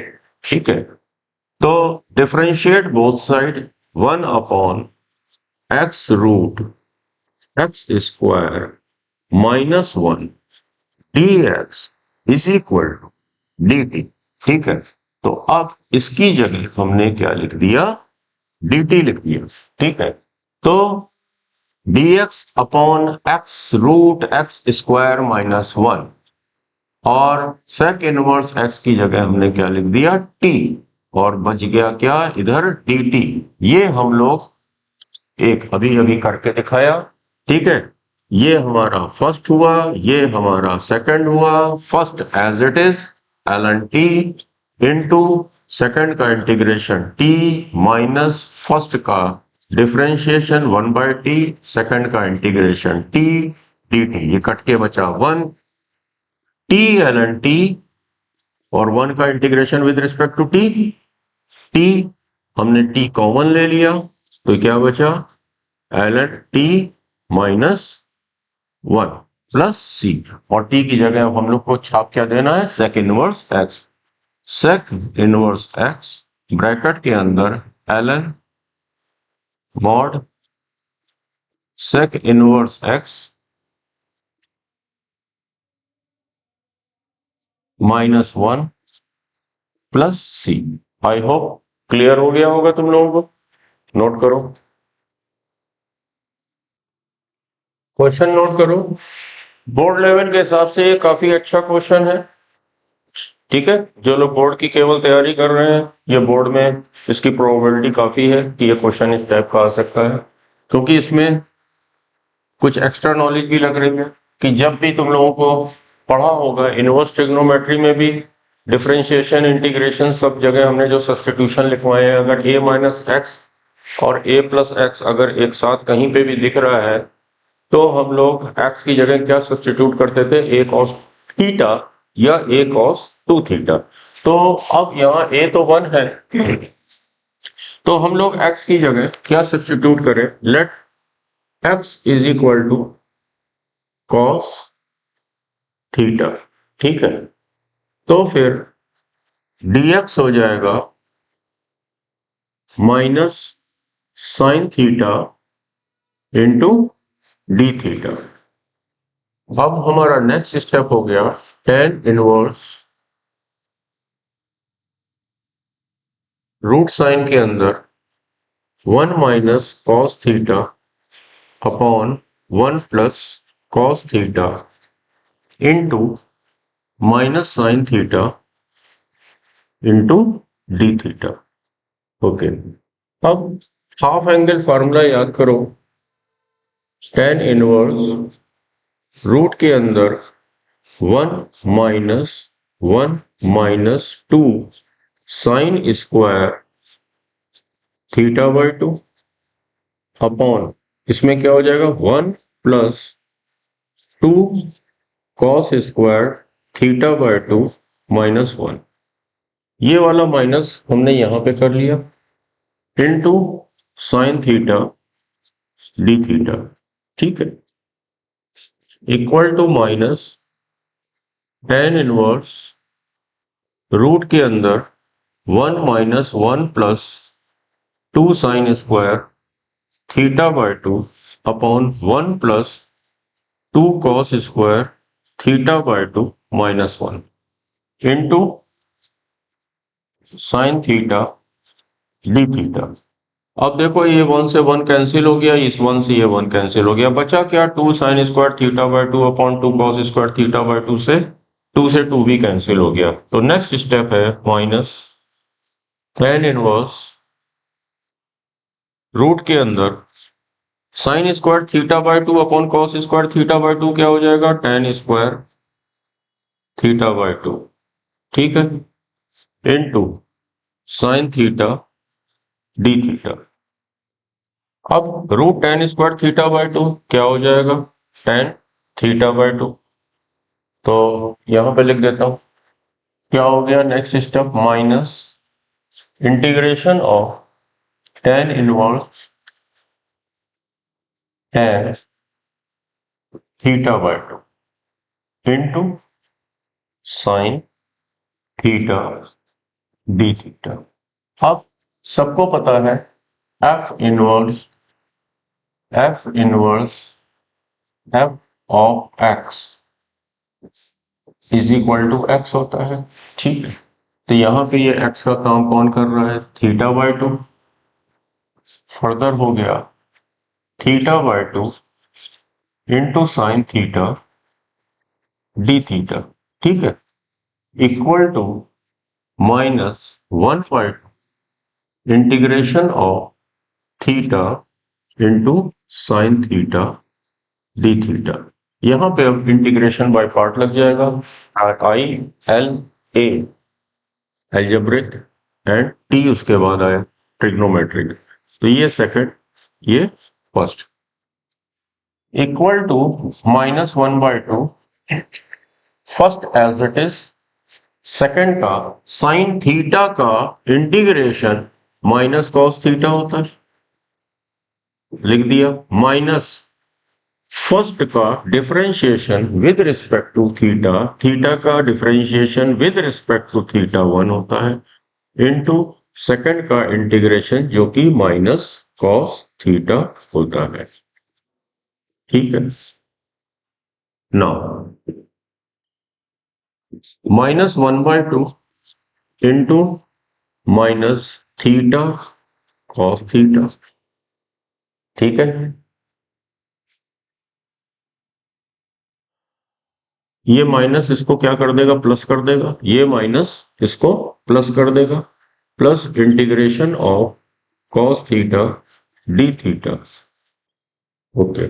ठीक है। तो differentiate both side, 1 upon x root x square minus 1 dx is equal to dt, ठीक है। तो अब इसकी जगह हमने क्या लिख दिया, dt लिख दिया, ठीक है। तो dx upon x root x square minus 1, और सेक इनवर्स x की जगह हमने क्या लिख दिया, t, और बच गया क्या इधर dt, ये हम लोग एक अभी अभी करके दिखाया, ठीक है। ये हमारा फर्स्ट हुआ, ये हमारा सेकंड हुआ, first as it is ln t into second का इंटीग्रेशन t माइनस फर्स्ट का डिफरेंशिएशन 1/t, सेकंड का इंटीग्रेशन t dt, ये कट के बचा 1 t ln t, और 1 का integration with respect to t हमने t कॉमन ले लिया, तो क्या बचा ln t minus 1 plus c, और t की जगह हम लोग को छाप क्या देना है, sec inverse x, sec inverse x bracket के अंदर ln mod sec inverse x minus 1 plus C. I hope clear हो गया होगा तुम लोगों को। नोट करो, क्वेश्चन नोट करो, बोर्ड लेवल के हिसाब से ये काफी अच्छा क्वेश्चन है। ठीक है, जो लोग बोर्ड की केवल तैयारी कर रहे हैं, ये बोर्ड में इसकी प्रोबेबिलिटी काफी है कि ये क्वेश्चन इस टाइप का आ सकता है, क्योंकि इसमें कुछ एक्स्ट्रा नॉलेज भी लग रही है कि जब भी तुम लोगों को पढ़ा होगा इनवर्स ट्रिग्नोमेट्री में भी डिफरेंशिएशन, इंटीग्रेशन, सब जगह हमने जो सब्स्टिट्यूशन लिखवाए हैं, अगर a माइनस एक्स और a प्लस एक्स अगर एक साथ कहीं पे भी दिख रहा है तो हम लोग x की जगह क्या सब्स्टिट्यूट करते थे, a cos थीटा या a cos 2 थीटा। तो अब यहाँ a तो 1 है तो हम लोग x की जगह क्या सब्स्टिट्यूट करें, let x is equal to cos theta. ठीक है, तो फिर dx हो जाएगा minus sine theta into d theta. अब हमारा नेक्स्ट स्टेप हो गया tan इनवर्स रूट साइन के अंदर 1 minus cos theta upon 1 plus cos theta into minus sine theta into d theta. Okay, अब हाफ एंगल फार्मूला याद करो, tan इनवर्स रूट के अंदर 1 minus 2 sine square theta by 2 upon इसमें क्या हो जाएगा 1 plus 2 cos square theta by 2 minus 1। ये वाला माइनस हमने यहां पे कर लिया into sine theta d theta. ठीक है, equal to minus tan inverse root के अंदर 1 minus 1 plus 2 sine square theta by 2 upon 1 plus 2 cos square theta by 2 minus 1 into sine theta d theta. अब देखो ये 1 से 1 कैंसिल हो गया, इस 1 से ये 1 कैंसिल हो गया, बचा क्या 2 sine square theta by 2 upon 2 cos square theta by 2 से 2 भी कैंसिल हो गया। तो नेक्स्ट स्टेप है माइनस tan इनवर्स रूट के अंदर sign square theta by 2 upon cos square theta by 2 क्या हो जाएगा tan स्क्वायर थीटा बाई 2। ठीक है, into sine theta d theta. अब root tan square theta by 2 क्या हो जाएगा tan थीटा बाई 2। तो यहां पे लिख देता हूं क्या हो गया next step, minus integration of tan inverse tan theta by 2 into sine theta d theta. अब सबको पता है f inverse f of x is equal to x होता है। ठीक है, तो यहां पे ये एक्स का काम कौन कर रहा है, थीटा बाई 2। फर्दर हो गया theta by 2 into sine theta d theta. ठीक है, equal to minus 1 by 2 integration of theta into sine theta d theta. यहां पे अब इंटीग्रेशन बाय पार्ट लग जाएगा, I L A algebraic and T उसके बाद आया ट्रिग्नोमेट्रिक। तो ये सेकंड, ये first, equal to minus 1 by 2 first as it is, second का साइन थीटा का इंटीग्रेशन माइनस कॉस थीटा होता है, लिख दिया, माइनस फर्स्ट का differentiation with respect to theta, theta का differentiation with respect to theta 1 होता है, इनटू सेकंड का इंटीग्रेशन जो कि माइनस कॉस थीटा होता है। ठीक है, now minus 1 by 2 into minus theta cos theta. ठीक है, ये माइनस इसको क्या कर देगा, प्लस कर देगा, ये माइनस इसको प्लस कर देगा, plus integration of cos theta d theta, okay,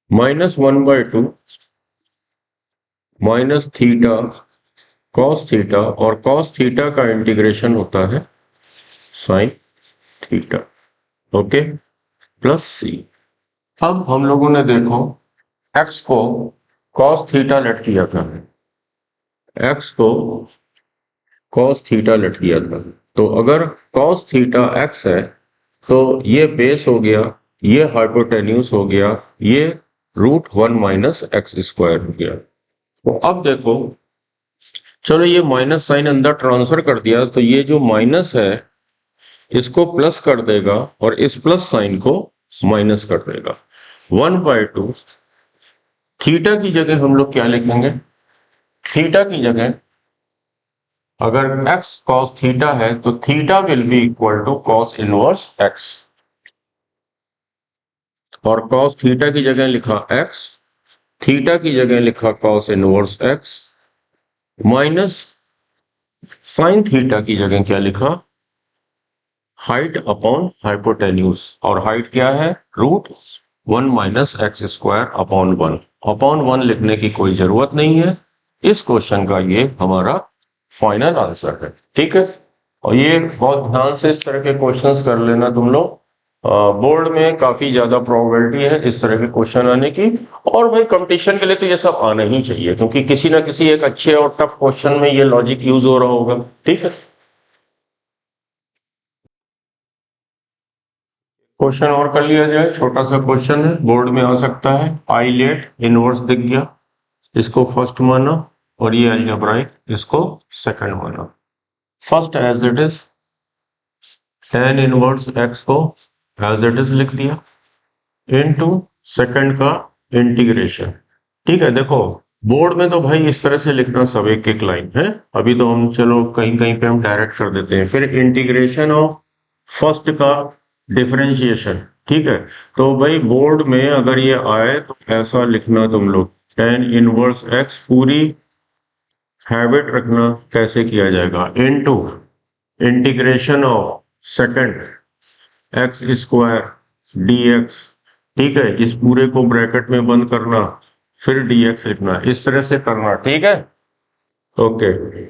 -1/2 minus theta cos theta, और कॉस थीटा का इंटीग्रेशन होता है sine theta, okay, plus c. अब हम लोगों ने देखो x को cos थीटा लेट किया था, x को cos थीटा लेट किया था, तो अगर cos थीटा x है तो ये बेस हो गया, ये हाइपोटेन्यूस हो गया, ये √1 - x स्क्वायर हो गया। तो अब देखो, चलो ये माइनस साइन अंदर ट्रांसफर कर दिया, तो ये जो माइनस है इसको प्लस कर देगा और इस प्लस साइन को माइनस कर देगा। 1/2 थीटा की जगह हम लोग क्या लिखेंगे, थीटा की जगह अगर x cos थीटा है तो theta will be equal to cos inverse x, और cos थीटा की जगह लिखा x, थीटा की जगह लिखा cos inverse x, minus sine theta की जगह क्या लिखा, हाइट अपॉन हाइपोटेन्यूस, और हाइट क्या है, √1 - x स्क्वायर अपॉन 1, अपॉन 1 लिखने की कोई जरूरत नहीं है। इस क्वेश्चन का ये हमारा फाइनल आंसर है, ठीक है। और ये बहुत ध्यान से इस तरह के क्वेश्चंस कर लेना तुम लोग, बोर्ड में काफी ज्यादा प्रोबेबिलिटी है इस तरह के क्वेश्चन आने की, और भाई कंपटीशन के लिए तो ये सब आना ही चाहिए, क्योंकि किसी ना किसी एक अच्छे और टफ क्वेश्चन में ये लॉजिक यूज हो रहा होगा, ठीक है। क्वेश्चन और कर लिया जाए, छोटा सा क्वेश्चन है, बोर्ड में आ सकता है। आई लेट इनवर्स दिख गया, इसको फर्स्ट माना, और ये अलजेब्राइक इसको सेकंड माना। First as it is, tan inverse x को एज इट इज लिख दिया, इनटू सेकंड का इंटीग्रेशन, ठीक है। देखो बोर्ड में तो भाई इस तरह से लिखना सब एक एक लाइन है, अभी तो हम चलो कहीं कहीं पे हम डायरेक्ट कर देते हैं, फिर इंटीग्रेशन ऑफ फर्स्ट का डिफरेंशिएशन, ठीक है। तो भाई बोर्ड में अगर ये आए तो ऐसा लिखना तुम लोग, tan इनवर्स x, पूरी हैबिट रखना कैसे किया जाएगा, into integration of second x square dx, ठीक है, इस पूरे को ब्रैकेट में बंद करना, फिर dx लिखना, इस तरह से करना, ठीक है, ओके।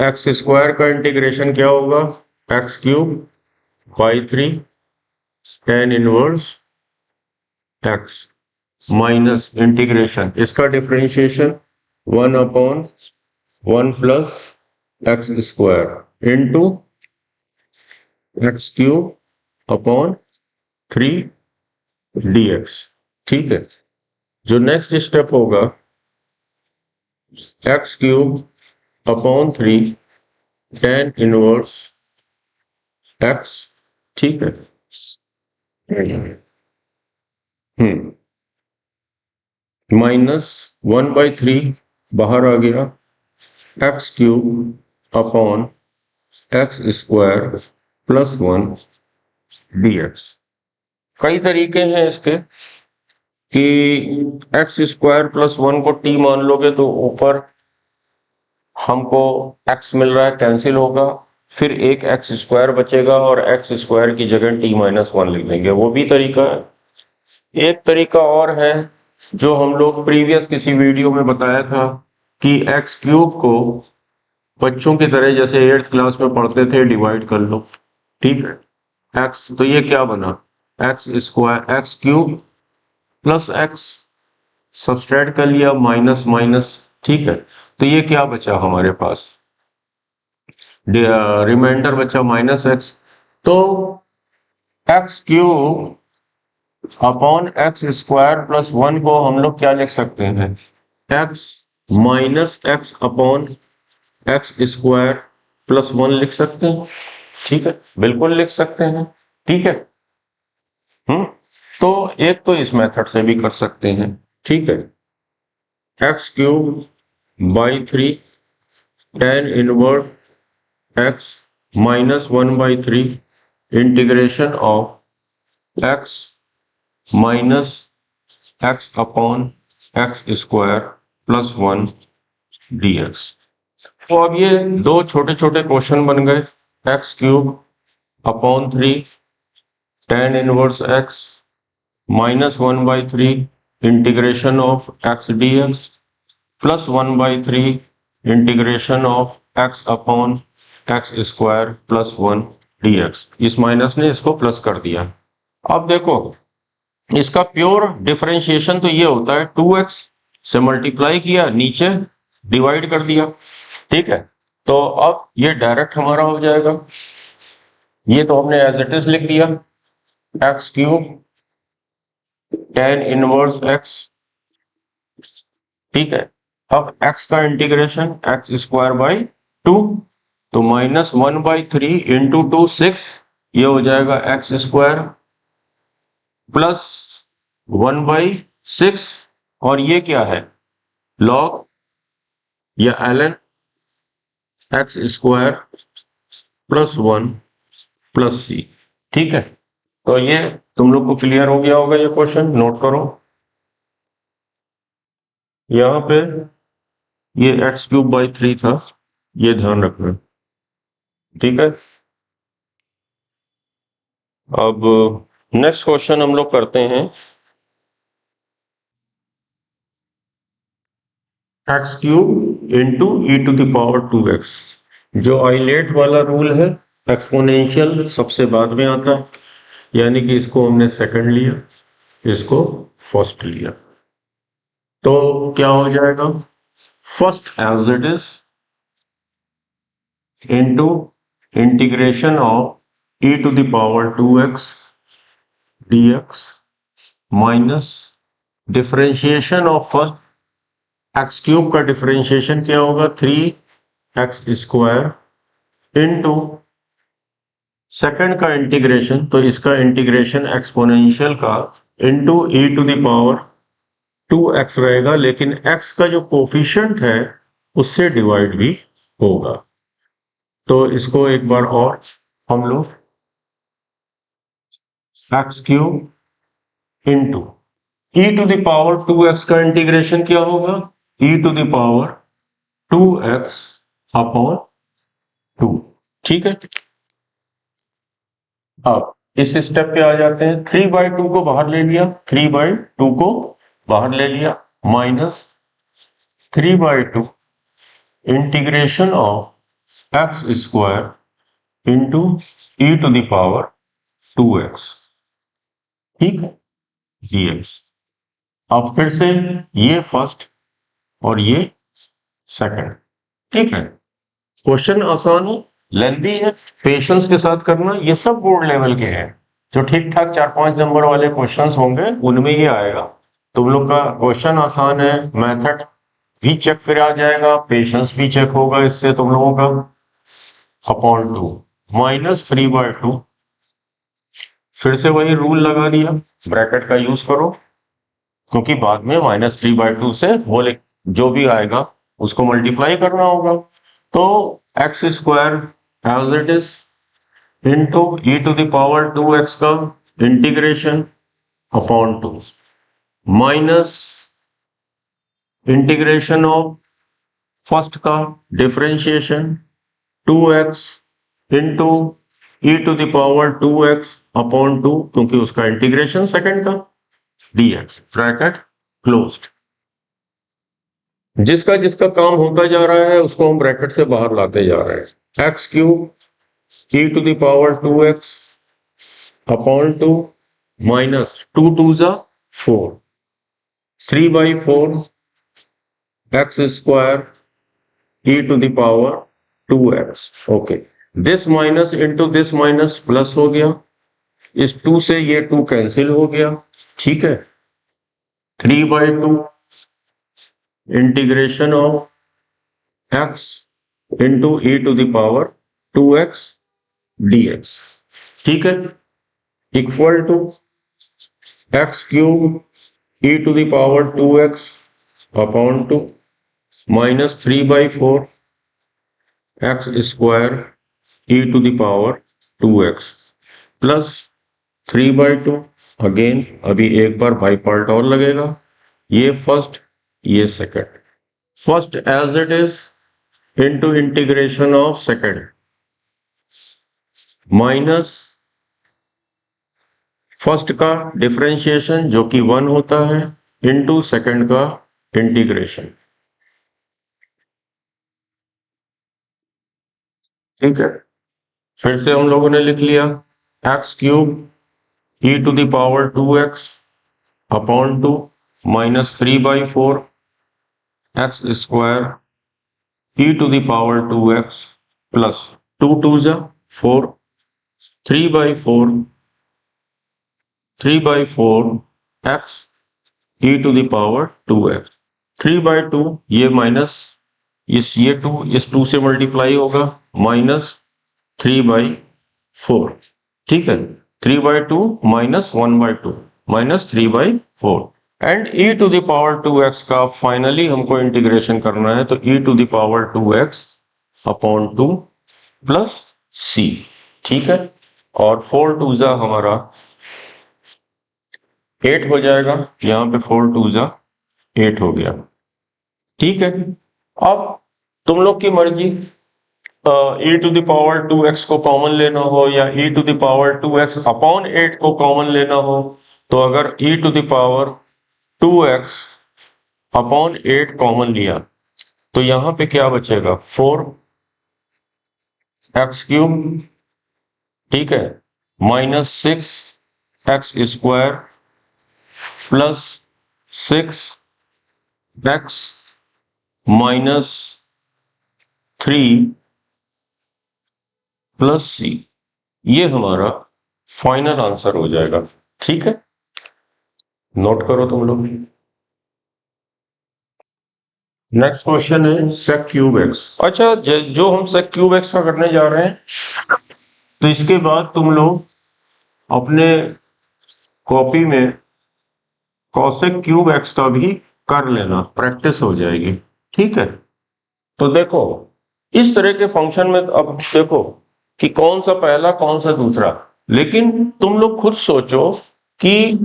x स्क्वायर का इंटीग्रेशन क्या होगा, x³/3 tan inverse x, minus integration इसका differentiation 1/1 plus x square into x³/3 dx, ठीक है। जो नेक्स्ट स्टेप होगा, x³/3 tan इनवर्स x, ठीक है, -1/3 बाहर आ गया, x³/x स्क्वायर +1 dx। कई तरीके हैं इसके कि x स्क्वायर +1 को t मान लोगे तो ऊपर हमको x मिल रहा है, कैंसिल होगा, फिर एक x स्क्वायर बचेगा और x स्क्वायर की जगह t-1 लिख देंगे, वो भी तरीका है। एक तरीका और है जो हम लोग प्रीवियस किसी वीडियो में बताया था कि x³ को बच्चों की तरह जैसे 8th क्लास में पढ़ते थे डिवाइड कर लो, ठीक है, x, तो ये क्या बना, x square x³ plus x, subtract कर लिया, माइनस माइनस, ठीक है, तो ये क्या बचा हमारे पास, रिमाइंडर बचा -x, तो x³ x² +1 को हम लोग क्या लिख सकते हैं, x -x/x स्क्वायर +1 लिख सकते हैं, ठीक है, बिल्कुल लिख सकते हैं, ठीक है। तो एक तो इस मेथड से भी कर सकते हैं, ठीक है, x³/3 tan inverse x -1/3 integration of x - x/x square plus 1 dx। तो अब ये दो छोटे छोटे क्वेश्चन बन गए। X cube upon 3 tan inverse x minus 1/3 integration of x dx plus 1/3 integration of x upon X square plus 1 dx। इस minus ने इसको प्लस कर दिया। अब देखो इसका प्योर डिफरेंशिएशन तो ये होता है 2x से मल्टीप्लाई किया, नीचे डिवाइड कर दिया, ठीक है। तो अब ये डायरेक्ट हमारा हो जाएगा, ये तो हमने एज इट इज लिख दिया, x cube tan inverse x, ठीक है। अब x का इंटीग्रेशन एक्स स्क्वायर बाई 2, तो माइनस 1/3 इंटू 2 6, ये हो जाएगा एक्स स्क्वायर प्लस 1/6, और ये क्या है log या ln x square plus 1 plus c, ठीक है। तो ये तुम लोग को क्लियर हो गया होगा, ये क्वेश्चन नोट करो। यहां पे ये x³/3 था, ये ध्यान रखना, ठीक है। अब नेक्स्ट क्वेश्चन हम लोग करते हैं x³ इंटू e⁻²x। जो आइलेट वाला रूल है, एक्सपोनेंशियल सबसे बाद में आता है, यानी कि इसको हमने सेकंड लिया, इसको फर्स्ट लिया, तो क्या हो जाएगा first as it is into integration of e⁻²x dx minus differentiation of first x³ का डिफरेंशिएशन क्या होगा 3x² इंटू सेकंड का इंटीग्रेशन, तो इसका इंटीग्रेशन एक्सपोनेंशियल का इंटू e⁻²x रहेगा, लेकिन x का जो कोफिशिएंट है उससे डिवाइड भी होगा। तो इसको एक बार और हम लोग x³ इंटू e⁻²x का इंटीग्रेशन क्या होगा e⁻²x अपॉन 2, ठीक है। अब इस स्टेप पे आ जाते हैं, 3/2 को बाहर ले लिया, 3/2 को बाहर ले लिया, minus 3/2 integration of x² into e⁻²x, ठीक है, dx। अब फिर से ये फर्स्ट और ये सेकंड, ठीक है। क्वेश्चन आसान है, लेंथी है, पेशेंस के साथ करना। ये सब बोर्ड लेवल के हैं, जो ठीक ठाक 4-5 नंबर वाले क्वेश्चंस होंगे उनमें ये आएगा। तुम लोग का क्वेश्चन आसान है, मेथड भी चेक करा जाएगा, पेशेंस भी चेक होगा इससे तुम लोगों का। अपॉन 2 माइनस 3/2, फिर से वही रूल लगा दिया, ब्रैकेट का यूज करो, क्योंकि बाद में माइनस 3/2 से वो जो भी आएगा उसको मल्टीप्लाई करना होगा। तो x² as it is into e⁻²x का integration upon 2 minus integration of first का differentiation 2x into e⁻²x upon 2, क्योंकि उसका इंटीग्रेशन सेकंड का dx, ब्रैकेट क्लोज्ड। जिसका जिसका काम होता जा रहा है उसको हम ब्रैकेट से बाहर लाते जा रहे हैं। x³ e⁻²x अपॉन 2 माइनस 2 2 जा 4, 3/4 x² e⁻²x, okay. This minus into this minus plus हो गया, इस 2 से ये 2 कैंसिल हो गया, ठीक है। 3/2 integration of x into e⁻²x dx, ठीक है, equal to x³ e⁻²x upon 2 minus 3/4 x² e⁻²x plus 3/2, again अभी एक बार बाई पार्ट और लगेगा, ये फर्स्ट ये second, first as it is into integration of second minus first का डिफरेंशिएशन जो कि 1 होता है इंटू सेकेंड का इंटीग्रेशन। ठीक है, फिर से हम लोगों ने लिख लिया x cube e to the power 2x upon 2 minus 3/4 x square e to the power 2x plus 2 2 जा 4 3/4 x e to the power 2x 3/2 ये माइनस ये 2 इस 2 से मल्टीप्लाई होगा माइनस 3/4। ठीक है, 3/2 minus 1/2 minus 3/4 and e to the power 2x का finally हमको इंटीग्रेशन करना है तो e to the power 2x upon 2 plus c। ठीक है, और 4 2 जा हमारा 8 हो जाएगा, यहां पे 4 2 जा 8 हो गया। ठीक है, अब तुम लोग की मर्जी e to the power 2x को कॉमन लेना हो या e to the power 2x upon 8 को कॉमन लेना हो, तो अगर e to the power 2x upon 8 common लिया तो यहां पे क्या बचेगा 4x क्यूब। ठीक है, minus 6x square plus 6x minus 3 plus c, ये हमारा फाइनल आंसर हो जाएगा। ठीक है, नोट करो तुम लोग। नेक्स्ट क्वेश्चन है sec क्यूब x। अच्छा, जो हम sec क्यूब x का करने जा रहे हैं तो इसके बाद तुम लोग अपने कॉपी में cosec क्यूब x का भी कर लेना, प्रैक्टिस हो जाएगी। ठीक है, तो देखो इस तरह के फंक्शन में अब देखो कि कौन सा पहला कौन सा दूसरा, लेकिन तुम लोग खुद सोचो कि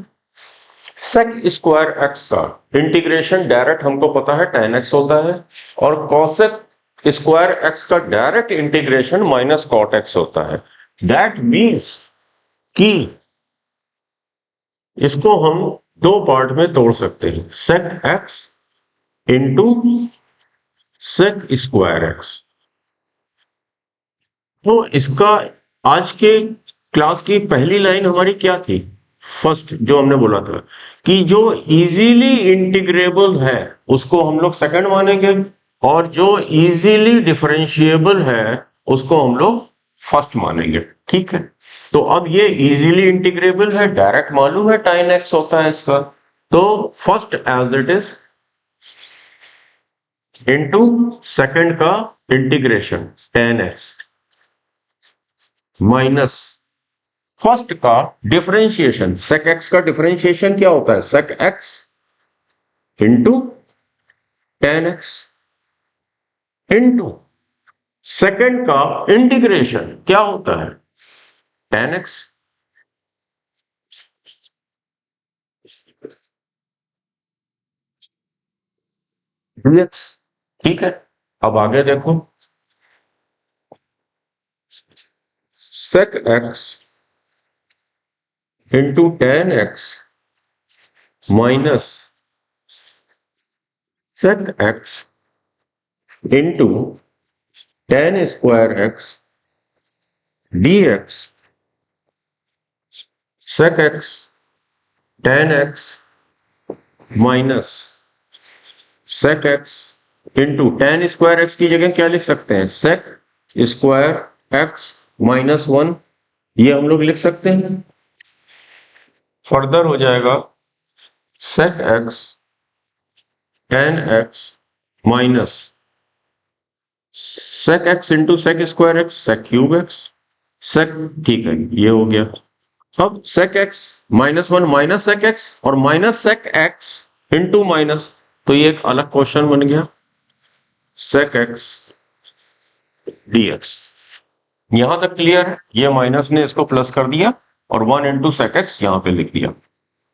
sec स्क्वायर x का इंटीग्रेशन डायरेक्ट हमको पता है tan x होता है और cosec स्क्वायर x का direct integration minus cot x होता है। दैट मीन्स कि इसको हम दो पार्ट में तोड़ सकते हैं, sec x into sec square x। तो इसका आज के क्लास की पहली लाइन हमारी क्या थी, फर्स्ट जो हमने बोला था कि जो इजीली इंटीग्रेबल है उसको हम लोग सेकंड मानेंगे और जो इजीली डिफरेंशिएबल है उसको हम लोग फर्स्ट मानेंगे। ठीक है, तो अब ये इजीली इंटीग्रेबल है, डायरेक्ट मालूम है tan x होता है इसका, तो first as it is into second का integration tan x minus first का डिफरेंशिएशन sec x का डिफरेंशिएशन क्या होता है sec x into tan x into second का इंटीग्रेशन क्या होता है tan x। dx। ठीक है, अब आगे देखो sec x into tan x minus sec x into tan square x dx sec x tan x minus sec x into tan square x की जगह क्या लिख सकते हैं sec स्क्वायर x माइनस 1, ये हम लोग लिख सकते हैं। फर्दर हो जाएगा sec x tan x minus sec x into sec square x sec cube x sec। ठीक है, ये हो गया। अब sec x -1 minus sec x और minus sec x into minus, तो ये एक अलग क्वेश्चन बन गया sec x dx। यहां तक क्लियर है, ये माइनस ने इसको प्लस कर दिया और 1 इंटू sec x यहां पे लिख दिया।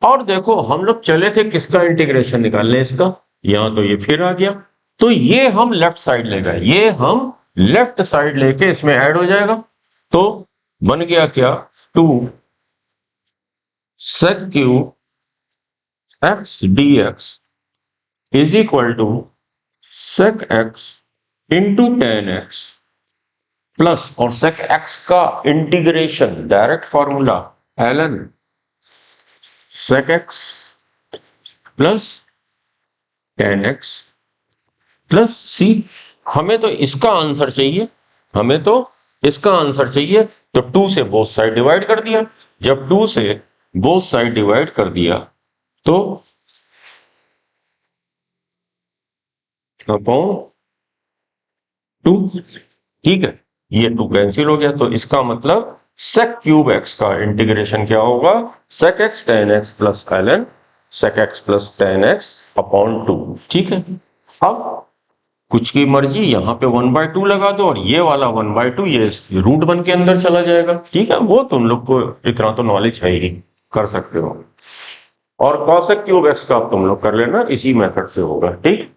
और देखो हम लोग चले थे किसका इंटीग्रेशन निकालने, इसका, यहां तो ये फिर आ गया तो ये हम लेफ्ट साइड ले गए, ये हम लेफ्ट साइड लेके इसमें ऐड हो जाएगा। तो बन गया क्या, 2 sec cube x dx is equal to sec x into tan x plus, और sec x का integration direct formula ln sec x plus tan x plus c. हमें तो इसका आंसर चाहिए, हमें तो इसका आंसर चाहिए, तो 2 से बोथ साइड डिवाइड कर दिया। जब 2 से बोथ साइड डिवाइड कर दिया तो अपॉन 2, ठीक है, ये 2 कैंसिल हो गया। तो इसका मतलब sec क्यूब x का इंटीग्रेशन क्या होगा, sec x tan x plus ln sec x plus tan x upon 2, ठीक है। अब कुछ की मर्जी, यहां पे 1/2 लगा दो और ये वाला 1/2 ये रूट 1 के अंदर चला जाएगा, ठीक है। वो तुम लोग को इतना तो नॉलेज है ही, कर सकते हो। और cosec क्यूब x का अब तुम लोग कर लेना, इसी मेथड से होगा, ठीक।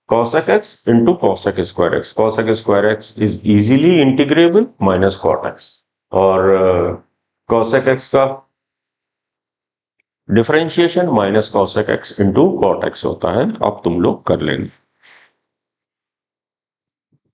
cosec x into cosec square x, cosec square x is easily integrable minus cot x, और cosec x का differentiation minus cosec x into cot x होता है। अब तुम लोग कर लेंगे।